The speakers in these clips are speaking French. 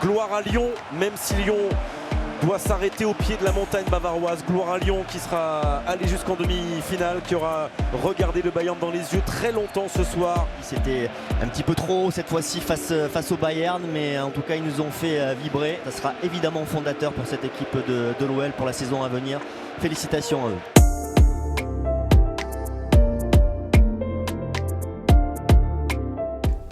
Gloire à Lyon, même si Lyon doit s'arrêter au pied de la montagne bavaroise. Gloire à Lyon qui sera allé jusqu'en demi-finale, qui aura regardé le Bayern dans les yeux très longtemps ce soir. C'était un petit peu trop cette fois-ci face au Bayern, mais en tout cas ils nous ont fait vibrer. Ça sera évidemment fondateur pour cette équipe de l'OL pour la saison à venir. Félicitations à eux.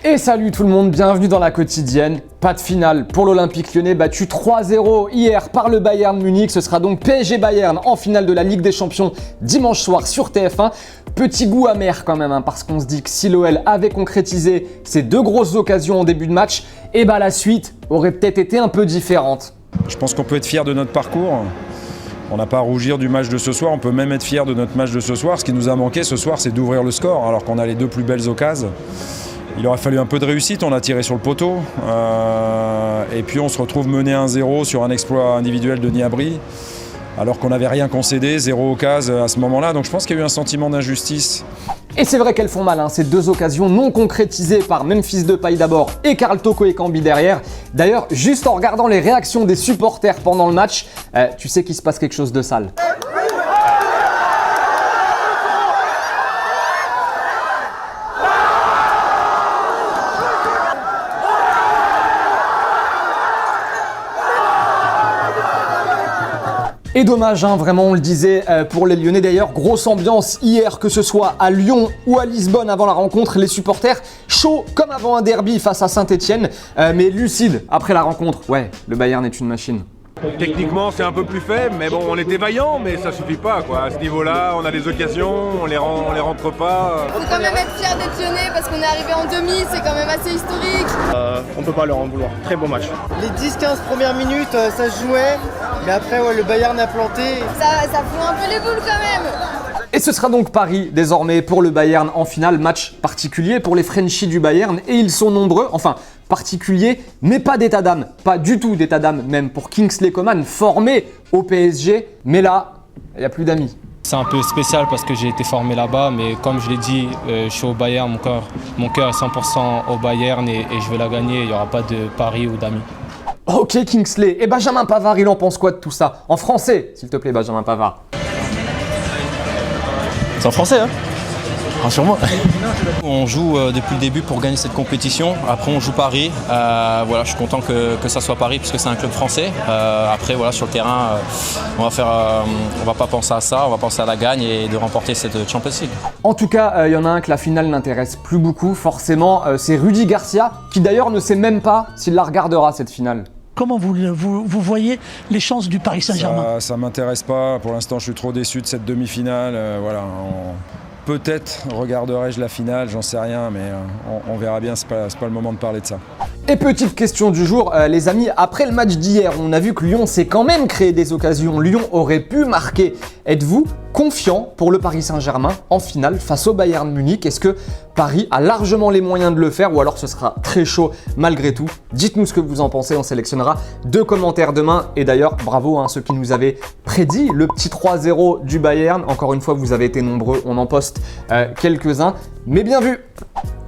Et salut tout le monde, bienvenue dans la quotidienne. Pas de finale pour l'Olympique Lyonnais, battu 3-0 hier par le Bayern Munich. Ce sera donc PSG Bayern en finale de la Ligue des Champions dimanche soir sur TF1. Petit goût amer quand même, parce qu'on se dit que si l'OL avait concrétisé ces deux grosses occasions en début de match, et la suite aurait peut-être été un peu différente. Je pense qu'on peut être fier de notre parcours. On n'a pas à rougir du match de ce soir, on peut même être fier de notre match de ce soir. Ce qui nous a manqué ce soir, c'est d'ouvrir le score, alors qu'on a les deux plus belles occasions. Il aurait fallu un peu de réussite, on a tiré sur le poteau. Et puis on se retrouve mené 1-0 sur un exploit individuel de Niabri, alors qu'on n'avait rien concédé, 0 occasion à ce moment-là. Donc je pense qu'il y a eu un sentiment d'injustice. Et c'est vrai qu'elles font mal, ces deux occasions non concrétisées par Memphis Depay d'abord et Karl Toko Ekambi derrière. D'ailleurs, juste en regardant les réactions des supporters pendant le match, tu sais qu'il se passe quelque chose de sale. Et dommage, vraiment, on le disait pour les Lyonnais. D'ailleurs, grosse ambiance hier, que ce soit à Lyon ou à Lisbonne avant la rencontre. Les supporters chauds comme avant un derby face à Saint-Etienne, mais lucides après la rencontre. Ouais, le Bayern est une machine. Techniquement, c'est un peu plus faible, mais bon, on était vaillants, mais ça suffit pas, quoi. À ce niveau-là, on a des occasions, on les rentre pas. Faut quand même être fier d'être lyonnais parce qu'on est arrivé en demi, c'est quand même assez historique. On peut pas leur en vouloir. Très beau match. Les 10-15 premières minutes, ça se jouait, mais après, le Bayern a planté. Ça fout un peu les boules quand même. Et ce sera donc Paris désormais pour le Bayern en finale. Match particulier pour les Frenchies du Bayern, et ils sont nombreux, enfin particulier, mais pas d'état d'âme, pas du tout d'état d'âme même pour Kingsley Coman, formé au PSG, mais là, il n'y a plus d'amis. C'est un peu spécial parce que j'ai été formé là-bas, mais comme je l'ai dit, je suis au Bayern, mon cœur est 100% au Bayern et je veux la gagner, il n'y aura pas de pari ou d'amis. Ok Kingsley, et Benjamin Pavard, il en pense quoi de tout ça? En français, s'il te plaît Benjamin Pavard. C'est en français, rassure-moi. On joue depuis le début pour gagner cette compétition. Après, on joue Paris. Je suis content que ça soit Paris parce que c'est un club français. Après, sur le terrain, on va pas penser à ça. On va penser à la gagne et de remporter cette Champions League. En tout cas, il y en a un que la finale n'intéresse plus beaucoup, forcément. C'est Rudy Garcia, qui d'ailleurs ne sait même pas s'il la regardera cette finale. Comment vous voyez les chances du Paris Saint-Germain? Ça m'intéresse pas. Pour l'instant, je suis trop déçu de cette demi-finale. Peut-être regarderai-je la finale, j'en sais rien, mais on verra bien, c'est pas le moment de parler de ça. Et petite question du jour, les amis, après le match d'hier, on a vu que Lyon s'est quand même créé des occasions. Lyon aurait pu marquer. Êtes-vous confiant pour le Paris Saint-Germain en finale face au Bayern Munich? Est-ce que Paris a largement les moyens de le faire ou alors ce sera très chaud malgré tout? Dites-nous ce que vous en pensez, on sélectionnera 2 commentaires demain. Et d'ailleurs, bravo à ceux qui nous avaient prédit le petit 3-0 du Bayern. Encore une fois, vous avez été nombreux, on en poste quelques-uns, mais bien vu.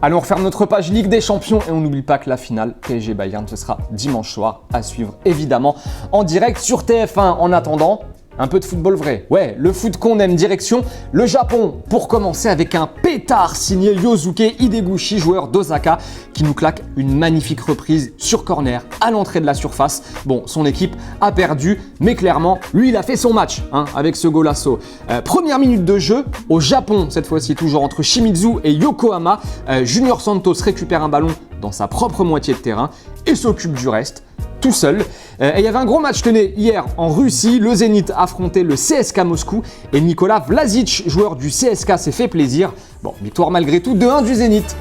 Allons refaire notre page Ligue des Champions et on n'oublie pas que la finale PSG Bayern, ce sera dimanche soir à suivre évidemment en direct sur TF1. En attendant, un peu de football vrai. Ouais, le foot qu'on aime, direction le Japon. Pour commencer avec un pétard signé Yosuke Hideguchi, joueur d'Osaka, qui nous claque une magnifique reprise sur corner à l'entrée de la surface. Bon, son équipe a perdu, mais clairement, lui, il a fait son match avec ce golasso. Première minute de jeu au Japon, cette fois-ci toujours entre Shimizu et Yokohama. Junior Santos récupère un ballon dans sa propre moitié de terrain et s'occupe du reste tout seul. Et il y avait un gros match, tenez, hier en Russie. Le Zénith affrontait le CSKA Moscou et Nikola Vlasic, joueur du CSKA, s'est fait plaisir. Bon, victoire malgré tout 2-1 du Zénith.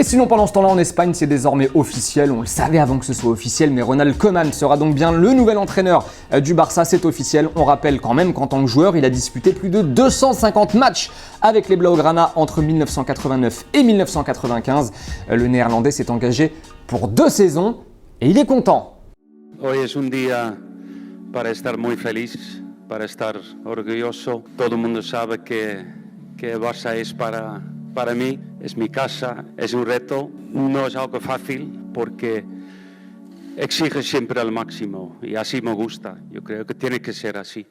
Et sinon, pendant ce temps-là, en Espagne, c'est désormais officiel. On le savait avant que ce soit officiel, mais Ronald Koeman sera donc bien le nouvel entraîneur du Barça. C'est officiel. On rappelle quand même qu'en tant que joueur, il a disputé plus de 250 matchs avec les Blaugrana entre 1989 et 1995. Le Néerlandais s'est engagé pour 2 saisons et il est content. Hoy es un día para estar muy feliz para estar orgulloso. Todo el mundo sabe que Barça es para mí, es mi casa, es un reto. No es algo fácil porque exige siempre al máximo y así me gusta. Yo creo que tiene que ser así.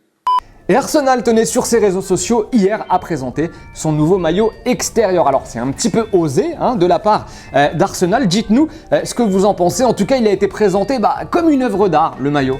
Et Arsenal tenait sur ses réseaux sociaux hier à présenter son nouveau maillot extérieur. Alors c'est un petit peu osé de la part d'Arsenal. Dites-nous ce que vous en pensez. En tout cas, il a été présenté comme une œuvre d'art, le maillot.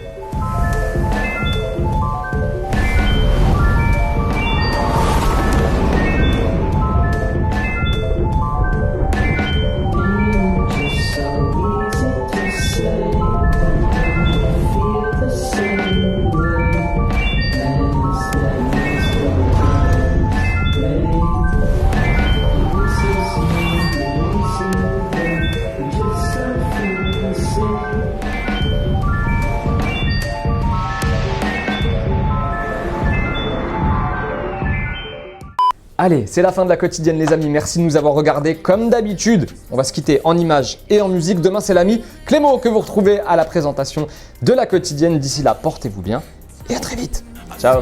Allez, c'est la fin de la quotidienne les amis, merci de nous avoir regardés comme d'habitude. On va se quitter en images et en musique. Demain c'est l'ami Clément que vous retrouvez à la présentation de la quotidienne. D'ici là, portez-vous bien et à très vite. Ciao.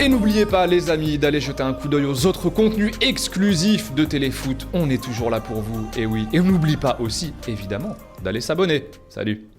Et n'oubliez pas les amis d'aller jeter un coup d'œil aux autres contenus exclusifs de Téléfoot. On est toujours là pour vous, et oui. Et on n'oublie pas aussi, évidemment, d'aller s'abonner. Salut!